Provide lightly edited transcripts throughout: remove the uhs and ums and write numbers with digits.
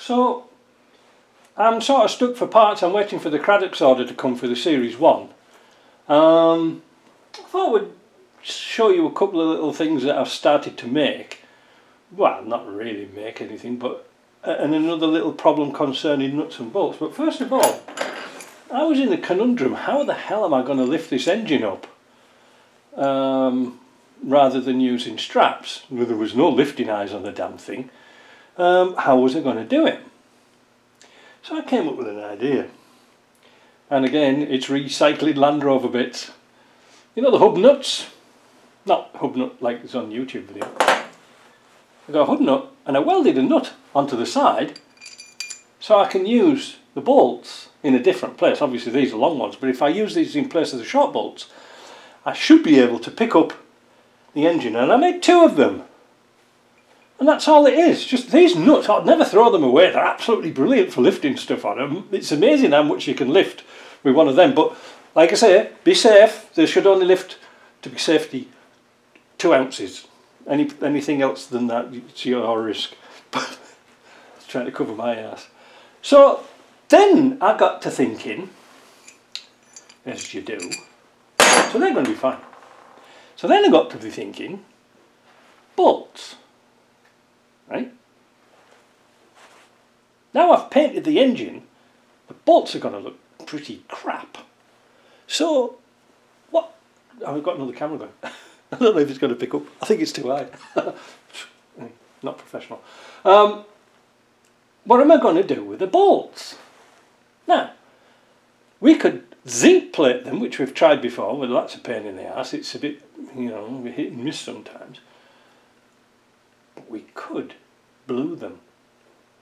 So I'm sort of stuck for parts. I'm waiting for the Craddock's order to come for the Series 1. I thought I would show you a couple of little things that I've started to make. Well, not really make anything, but and another little problem concerning nuts and bolts. But first of all, I was in a conundrum. How the hell am I going to lift this engine up rather than using straps? Well, there was no lifting eyes on the damn thing. How was I going to do it? So I came up with an idea. And again, it's recycled Land Rover bits. You know the hub nuts? Not hub nut like it's on YouTube video. I got a hub nut and I welded a nut onto the side so I can use the bolts in a different place. Obviously these are long ones, but if I use these in place of the short bolts, I should be able to pick up the engine. And I made 2 of them. And that's all it is. Just these nuts, I'd never throw them away. They're absolutely brilliant for lifting stuff on them. It's amazing how much you can lift with one of them. But like I say, be safe. They should only lift, to be safety, 2 ounces. Anything else than that, it's your risk. But trying to cover my ass. So then I got to thinking, as you do, so they're going to be fine. So then I got to be thinking, bolts, right? Now I've painted the engine, the bolts are going to look pretty crap. So, what? I've got another camera going. I don't know if it's going to pick up. I think it's too high. Not professional. What am I going to do with the bolts? Now, we could zinc plate them, which we've tried before, but that's a pain in the ass. It's a bit, you know, hit and miss sometimes. But we could blue them.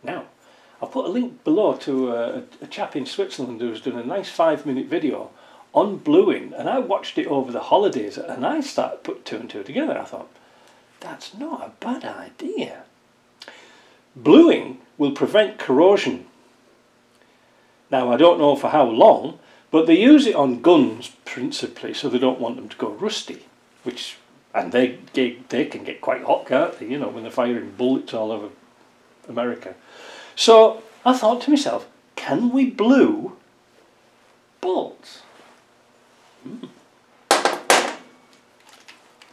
Now, I'll put a link below to a chap in Switzerland who's done a nice 5-minute video on bluing, and I watched it over the holidays and I started put 2 and 2 together. I thought, that's not a bad idea. Bluing will prevent corrosion. Now I don't know for how long, but they use it on guns principally, so they don't want them to go rusty, and they can get quite hot, can't they, you know, when they're firing bullets all over America. So I thought to myself, can we blue bolts?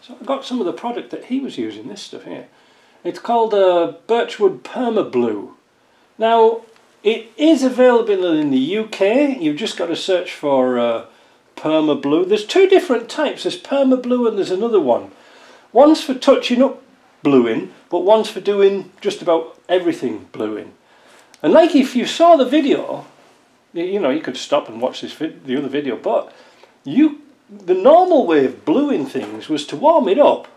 So I got some of the product that he was using, this stuff here. It's called Birchwood Perma Blue. Now, it is available in the UK. You've just got to search for Perma Blue. There's 2 different types. There's Perma Blue and there's another one. One's for touching up bluing, but one's for doing just about everything bluing. And like if you saw the video, you know, you could stop and watch the other video, but the normal way of bluing things was to warm it up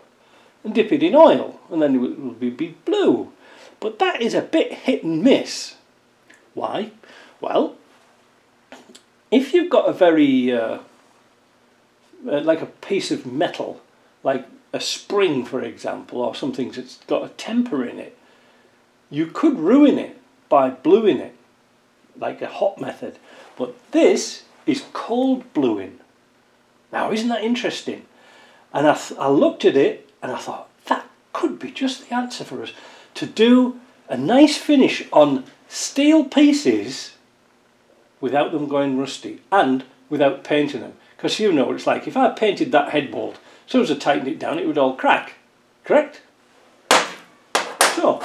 and dip it in oil, and then it would be blue. But that is a bit hit and miss. Why? Well, if you've got a very, like a piece of metal, like a spring for example, or something that's got a temper in it, you could ruin it by bluing it, like a hot method. But this is cold bluing. Now, isn't that interesting? And I looked at it and I thought, that could be just the answer for us, to do a nice finish on steel pieces without them going rusty and without painting them. Because you know what it's like, if I painted that headbolt, as soon as I tightened it down it would all crack, correct? So,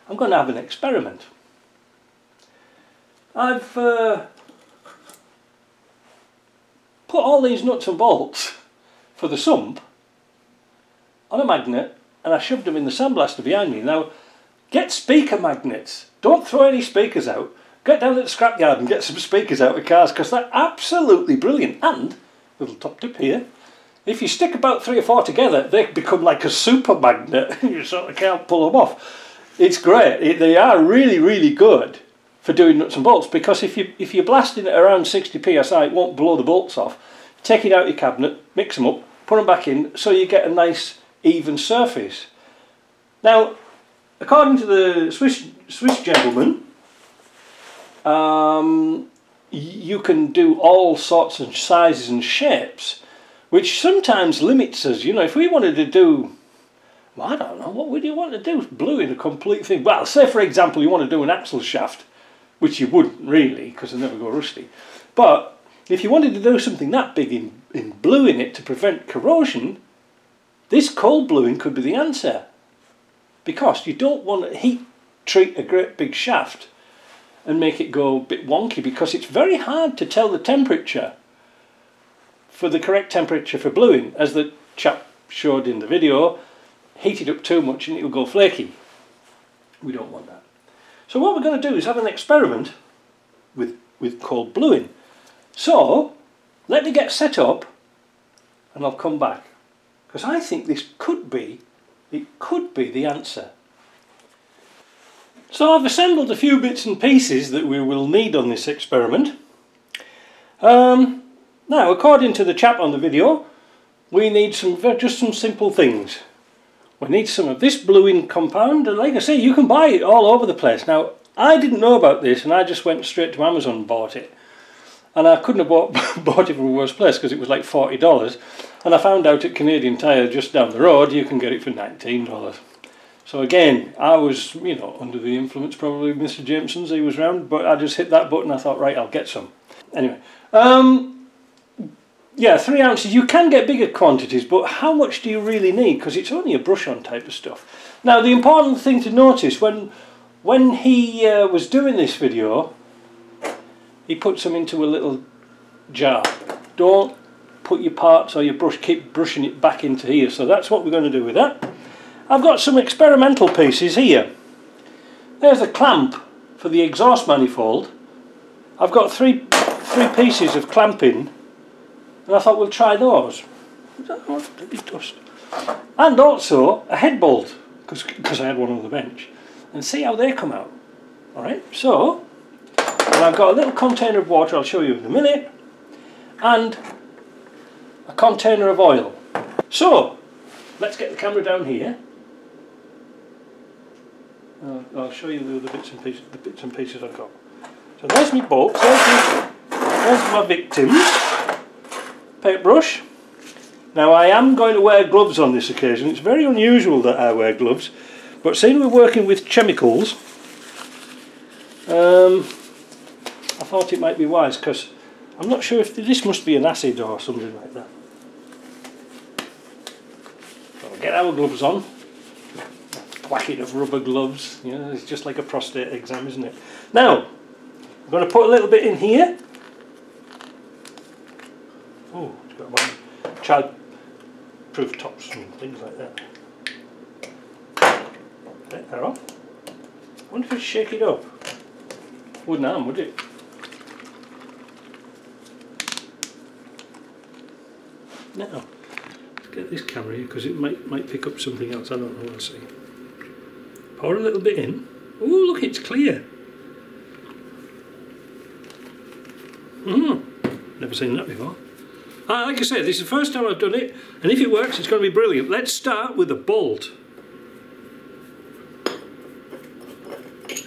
I'm going to have an experiment. I've put all these nuts and bolts for the sump on a magnet and I shoved them in the sandblaster behind me. Now, get speaker magnets. Don't throw any speakers out. Get down at the scrapyard and get some speakers out of cars, because they're absolutely brilliant. And, little top tip here, if you stick about 3 or 4 together, they become like a super magnet. You sort of can't pull them off. It's great. They are really, really good for doing nuts and bolts, because if you're blasting it around 60 psi, it won't blow the bolts off. Take it out of your cabinet, mix them up, put them back in, so you get a nice even surface. Now, according to the Swiss gentleman, you can do all sorts of sizes and shapes, which sometimes limits us. You know, if we wanted to do Well, I don't know, what would you want to do? Bluing a complete thing? Well, say for example you want to do an axle shaft, which you wouldn't really, because they never go rusty. But if you wanted to do something that big in bluing it to prevent corrosion, this cold bluing could be the answer. Because you don't want to heat treat a great big shaft and make it go a bit wonky, because it's very hard to tell the temperature for the correct temperature for bluing. As the chap showed in the video, heat it up too much and it'll go flaky. We don't want that. So what we're going to do is have an experiment with cold bluing. So let me get set up and I'll come back, because I think this could be the answer. So I've assembled a few bits and pieces that we will need on this experiment. Now, according to the chap on the video, we need just some simple things. We need some of this bluing compound, and like I say, you can buy it all over the place. Now, I didn't know about this, and I just went straight to Amazon and bought it. And I couldn't have bought it from a worse place, because it was like $40. And I found out at Canadian Tire just down the road you can get it for $19. So again, I was, you know, under the influence probably of Mr. Jameson's, he was round, but I just hit that button, I thought, right, I'll get some. Anyway, yeah, 3 ounces. You can get bigger quantities, but how much do you really need? Because it's only a brush-on type of stuff. Now, the important thing to notice, when he was doing this video, he puts them into a little jar. Don't put your parts or your brush, keep brushing it back into here. So that's what we're going to do with that. I've got some experimental pieces here. There's a clamp for the exhaust manifold. I've got three pieces of clamping, and I thought we'll try those. Dust. And also a head bolt, because I had one on the bench, and see how they come out. Alright, so, and I've got a little container of water, I'll show you in a minute, and a container of oil. So, let's get the camera down here. I'll show you the bits and pieces I've got. So there's my bolts, there's my victims. Paintbrush. Now I am going to wear gloves on this occasion. It's very unusual that I wear gloves, but seeing we're working with chemicals, I thought it might be wise, because I'm not sure if this must be an acid or something like that. So we'll get our gloves on. Packet of rubber gloves, you know, it's just like a prostate exam, isn't it? Now, I'm going to put a little bit in here. Oh, it's got one child-proof tops and things like that. Take that off. I wonder if I shake it up. Wouldn't harm, would it? Now, let's get this camera here, because it might pick up something else. I don't know. We'll see. Pour a little bit in. Oh, look, it's clear. Never seen that before. Like I said, this is the first time I've done it, and if it works, it's going to be brilliant. Let's start with a bolt.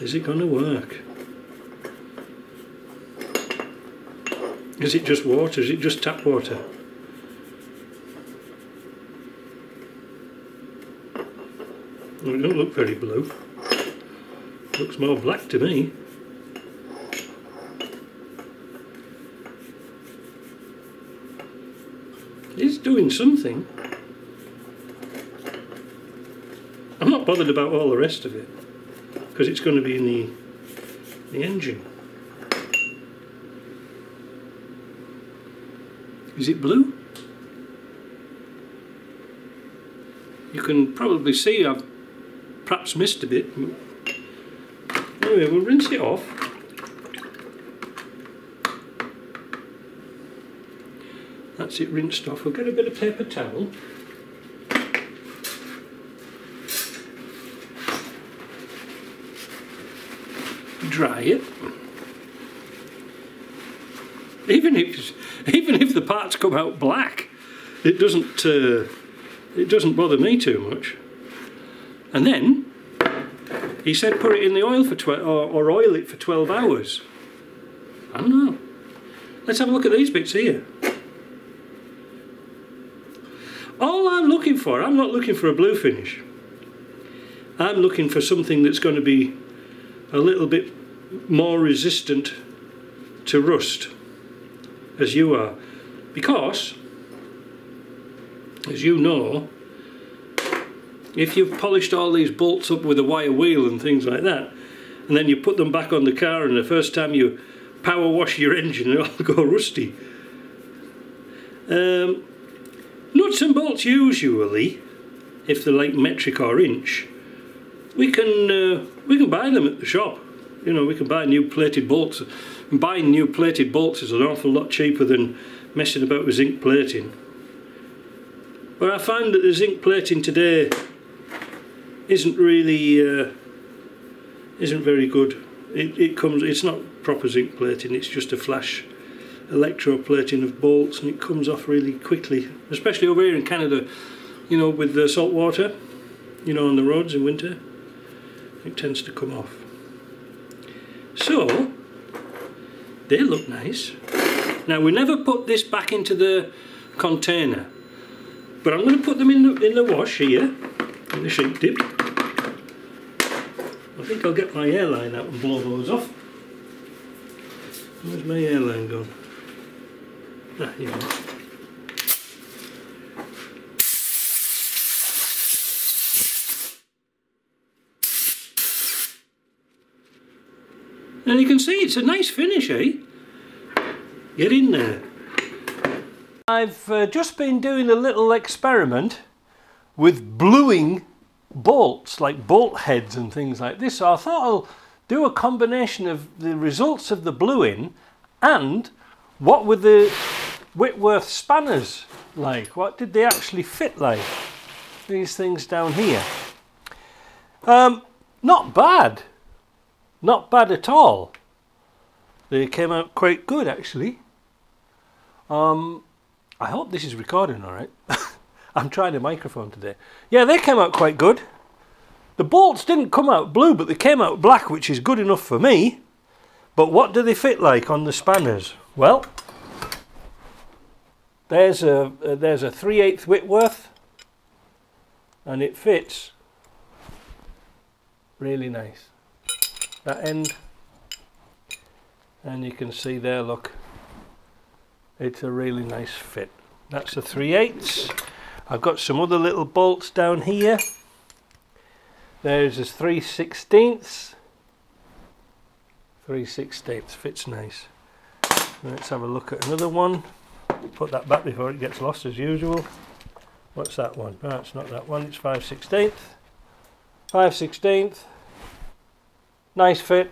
Is it going to work? Is it just water? Is it just tap water? Well, it doesn't look very blue. It looks more black to me. It's doing something. I'm not bothered about all the rest of it, because it's going to be in the engine. Is it blue? You can probably see I've perhaps missed a bit. Anyway, we'll rinse it off. That's it rinsed off. We'll get a bit of paper towel. Dry it. Even if the parts come out black, it doesn't bother me too much. And then he said put it in the oil for or oil it for 12 hours. I don't know. Let's have a look at these bits here. All I'm looking for, I'm not looking for a blue finish. I'm looking for something that's going to be a little bit more resistant to rust, as you are, because, as you know, if you've polished all these bolts up with a wire wheel and things like that, and then you put them back on the car, and the first time you power wash your engine, it'll go rusty. Nuts and bolts usually, if they're like metric or inch, we can buy them at the shop. You know, we can buy new plated bolts. And buying new plated bolts is an awful lot cheaper than messing about with zinc plating. But I find that the zinc plating today isn't really isn't very good. It's not proper zinc plating. It's just a flash electroplating of bolts, and it comes off really quickly. Especially over here in Canada, you know, with the salt water, you know, on the roads in winter, it tends to come off. So they look nice. Now, we never put this back into the container, but I'm going to put them in the wash here, in the sheep dip. I think I'll get my airline out and blow those off. Where's my airline gone? Ah, here it is. And you can see it's a nice finish, eh? Get in there. I've just been doing a little experiment with bluing bolts, like bolt heads and things like this. So I thought I'll do a combination of the results of the bluing and what were the Whitworth spanners like. What did they actually fit like? These things down here. Not bad. Not bad at all. They came out quite good, actually. I hope this is recording all right. I'm trying a microphone today. Yeah, they came out quite good. The bolts didn't come out blue, but they came out black, which is good enough for me. But what do they fit like on the spanners? Well, there's a 3/8 Whitworth, and it fits really nice. That end, and you can see there, look, it's a really nice fit. That's a 3/8. I've got some other little bolts down here. There's a 3/16. 3/16 fits nice. Let's have a look at another one. Put that back before it gets lost as usual. What's that one? No, it's not that one, it's 5/16. 5/16. Nice fit.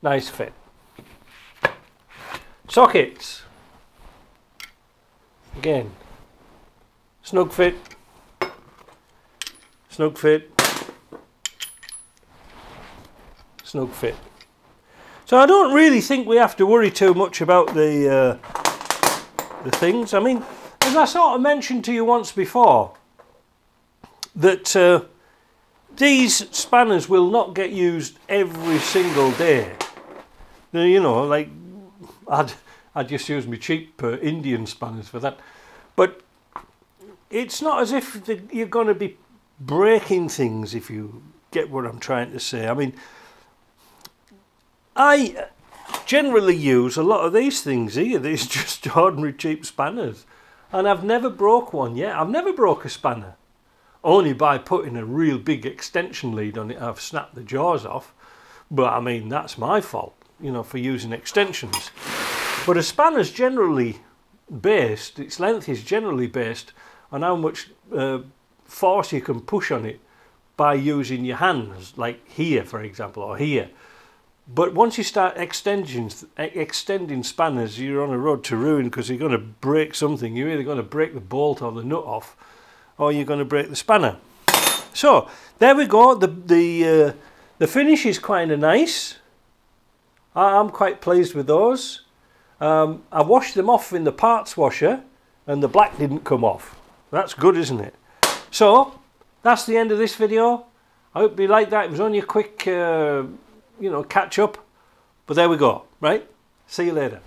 Nice fit. Sockets. Again. Snug fit. Snug fit. Snug fit. So I don't really think we have to worry too much about the things. I mean, as I sort of mentioned to you once before, that these spanners will not get used every single day. You know, like I'd just use my cheap Indian spanners for that. But it's not as if you're going to be breaking things, if you get what I'm trying to say. I mean, I generally use a lot of these things here. These just ordinary cheap spanners. And I've never broke one yet. I've never broke a spanner. Only by putting a real big extension lead on it, I've snapped the jaws off. But I mean, that's my fault, you know, for using extensions. But a spanner's generally based, its length is generally based on how much force you can push on it by using your hands, like here, for example, or here. But once you start extending spanners, you're on a road to ruin, because you're going to break something. You're either going to break the bolt or the nut off, or you're going to break the spanner. So there we go. The finish is kind of nice. I'm quite pleased with those. I washed them off in the parts washer, and the black didn't come off. That's good, isn't it? So that's the end of this video. I hope you liked that. It was only a quick you know, catch up, but there we go. Right, see you later.